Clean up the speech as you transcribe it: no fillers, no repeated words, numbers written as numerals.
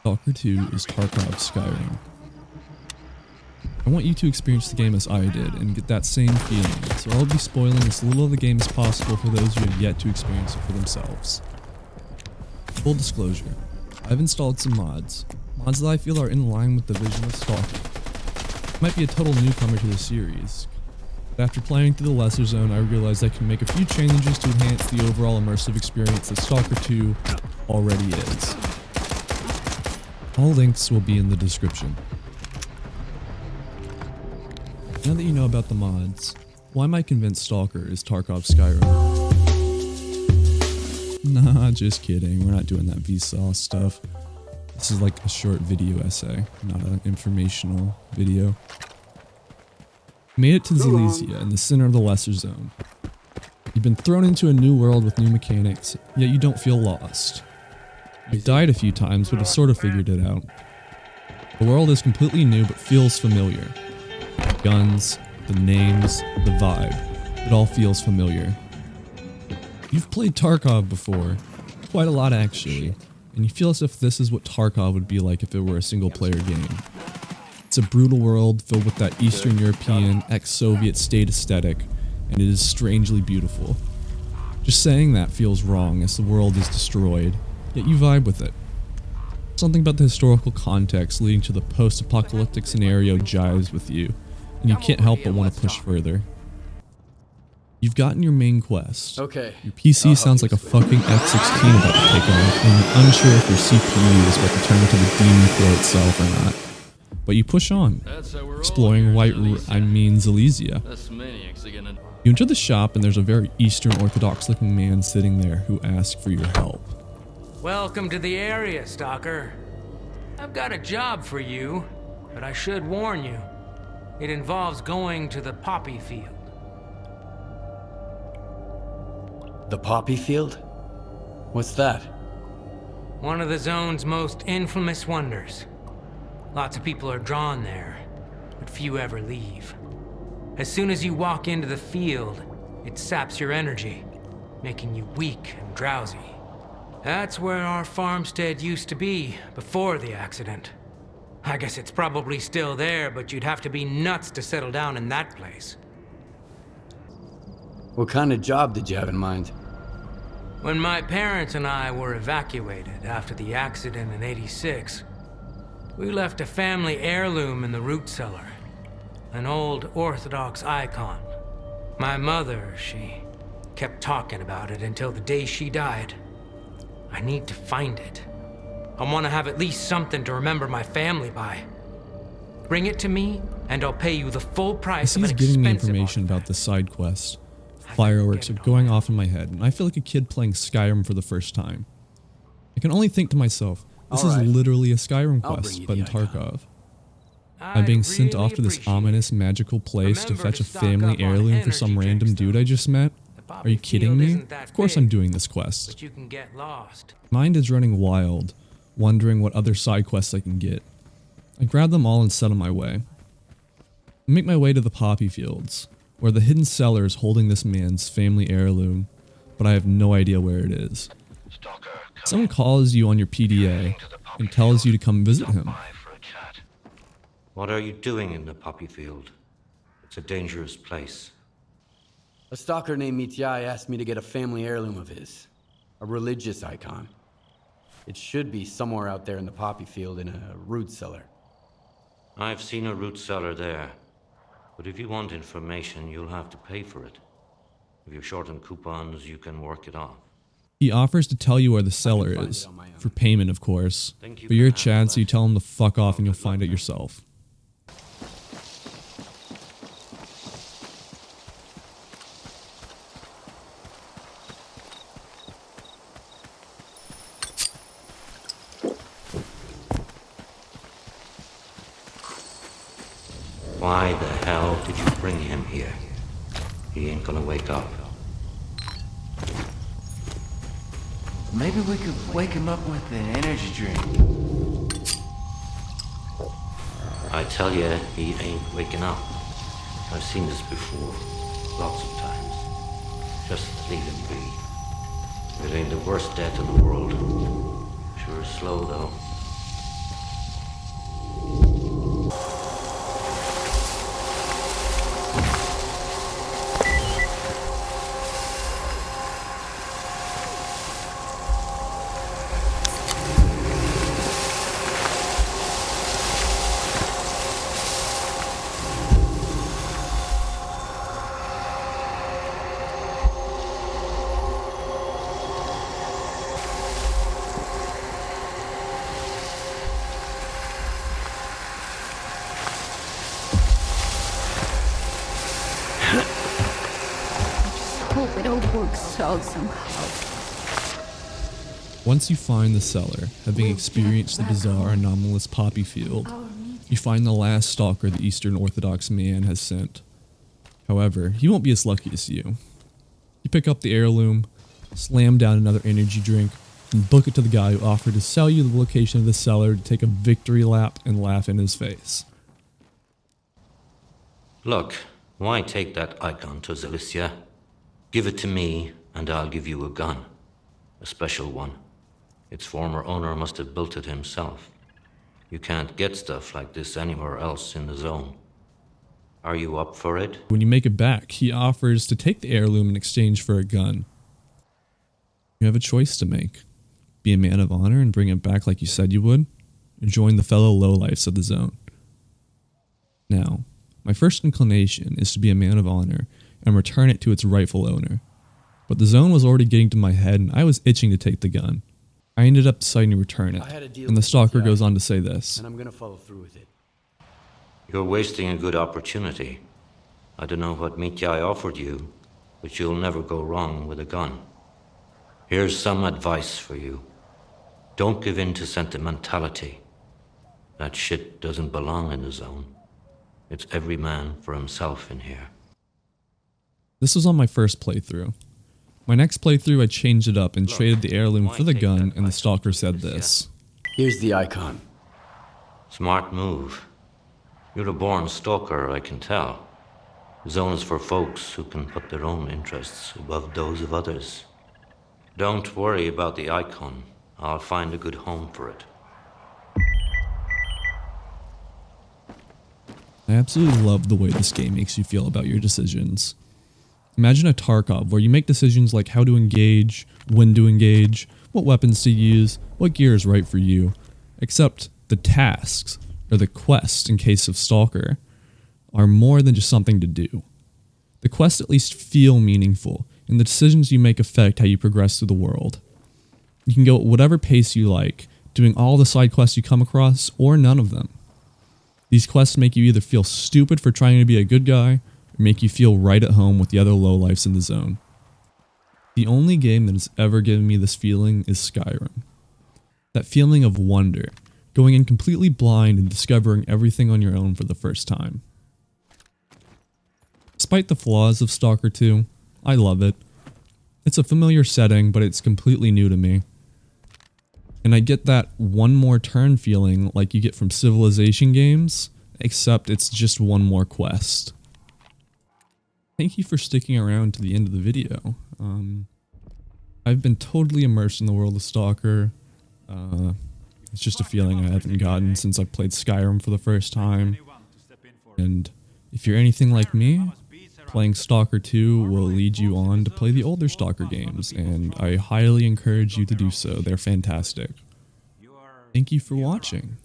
Stalker 2 is Tarkov Skyrim. I want you to experience the game as I did and get that same feeling, so I'll be spoiling as little of the game as possible for those who have yet to experience it for themselves. Full disclosure, I've installed some mods that I feel are in line with the vision of Stalker. I might be a total newcomer to the series, but after playing through the Lesser Zone I realized I can make a few changes to enhance the overall immersive experience that Stalker 2 already is. All links will be in the description. Now that you know about the mods, why am I convinced Stalker is Tarkov Skyrim? Nah, just kidding, we're not doing that Vsauce stuff. This is like a short video essay, not an informational video. You made it to Zalesia in the center of the Lesser Zone. You've been thrown into a new world with new mechanics, yet you don't feel lost. You've died a few times, but have sort of figured it out. The world is completely new but feels familiar. The guns, the names, the vibe, it all feels familiar. You've played Tarkov before, quite a lot actually, and you feel as if this is what Tarkov would be like if it were a single player game. It's a brutal world filled with that Eastern European, ex-Soviet state aesthetic, and it is strangely beautiful. Just saying that feels wrong as the world is destroyed, yet you vibe with it. Something about the historical context leading to the post-apocalyptic scenario jives with you, and you can't help but want to push further. You've gotten your main quest. Okay. Your PC sounds like a fucking F-16 about to take off, and you're unsure if your CPU is about to turn into the demon flow itself or not. But you push on, exploring Zalesia. You enter the shop and there's a very Eastern Orthodox looking man sitting there who asks for your help. Welcome to the area, Stalker. I've got a job for you, but I should warn you. It involves going to the poppy field. The poppy field? What's that? One of the zone's most infamous wonders. Lots of people are drawn there, but few ever leave. As soon as you walk into the field, it saps your energy, making you weak and drowsy. That's where our farmstead used to be before the accident. I guess it's probably still there, but you'd have to be nuts to settle down in that place. What kind of job did you have in mind? When my parents and I were evacuated after the accident in '86, we left a family heirloom in the root cellar. An old Orthodox icon. My mother, she kept talking about it until the day she died. I need to find it. I want to have at least something to remember my family by. Bring it to me, and I'll pay you the full price of an As expensive he's giving me information artifact. about the side quest, fireworks are going off in my head, and I feel like a kid playing Skyrim for the first time. I can only think to myself, this is literally a Skyrim quest, but in Tarkov. I'm being sent off to this ominous, magical place to fetch a family heirloom for some random dude I just met? Are you kidding me? Of course I'm doing this quest. But you can get lost. Mind is running wild, wondering what other side quests I can get. I grab them all and set on my way. I make my way to the poppy fields, where the hidden cellar is holding this man's family heirloom, but I have no idea where it is. Someone calls you on your PDA and tells you to come visit him. What are you doing in the poppy field? It's a dangerous place. A stalker named Mityai asked me to get a family heirloom of his. A religious icon. It should be somewhere out there in the poppy field in a root cellar. I've seen a root cellar there. But if you want information, you'll have to pay for it. If you're short on coupons, you can work it off. He offers to tell you where the cellar is, for payment of course, but you're a Chad so you tell him to fuck off and you'll find it yourself. Why the hell did you bring him here? He ain't gonna wake up. Maybe we could wake him up with an energy drink. I tell you, he ain't waking up. I've seen this before, lots of times. Just leave him be. It ain't the worst death in the world. Sure is slow, though. It'll work out somehow. Once you find the cellar, having experienced the bizarre, anomalous poppy field, you find the last stalker the Eastern Orthodox man has sent. However, he won't be as lucky as you. You pick up the heirloom, slam down another energy drink, and book it to the guy who offered to sell you the location of the cellar to take a victory lap and laugh in his face. Look, why take that icon to Zalicia? Give it to me, and I'll give you a gun. A special one. Its former owner must have built it himself. You can't get stuff like this anywhere else in the zone. Are you up for it? When you make it back, he offers to take the heirloom in exchange for a gun. You have a choice to make. Be a man of honor and bring it back like you said you would, or join the fellow lowlifes of the zone. Now, my first inclination is to be a man of honor and return it to its rightful owner. But the zone was already getting to my head and I was itching to take the gun. I ended up deciding to return it, and the stalker goes on to say this. And I'm gonna follow through with it. You're wasting a good opportunity. I don't know what Mityai offered you, but you'll never go wrong with a gun. Here's some advice for you. Don't give in to sentimentality. That shit doesn't belong in the zone. It's every man for himself in here. This was on my first playthrough. My next playthrough I changed it up and traded the heirloom for the gun, and the stalker said this. Here's the icon. Smart move. You're a born stalker, I can tell. The zone is for folks who can put their own interests above those of others. Don't worry about the icon. I'll find a good home for it. I absolutely love the way this game makes you feel about your decisions. Imagine a Tarkov where you make decisions like how to engage, when to engage, what weapons to use, what gear is right for you. Except the tasks, or the quests in case of Stalker, are more than just something to do. The quests at least feel meaningful, and the decisions you make affect how you progress through the world. You can go at whatever pace you like, doing all the side quests you come across, or none of them. These quests make you either feel stupid for trying to be a good guy, or make you feel right at home with the other lowlifes in the zone. The only game that has ever given me this feeling is Skyrim. That feeling of wonder, going in completely blind and discovering everything on your own for the first time. Despite the flaws of Stalker 2, I love it. It's a familiar setting, but it's completely new to me. And I get that one more turn feeling like you get from Civilization games, except it's just one more quest. Thank you for sticking around to the end of the video. I've been totally immersed in the world of Stalker. It's just a feeling I haven't gotten since I played Skyrim for the first time. And if you're anything like me, playing Stalker 2 will lead you on to play the older Stalker games, and I highly encourage you to do so. They're fantastic. Thank you for watching.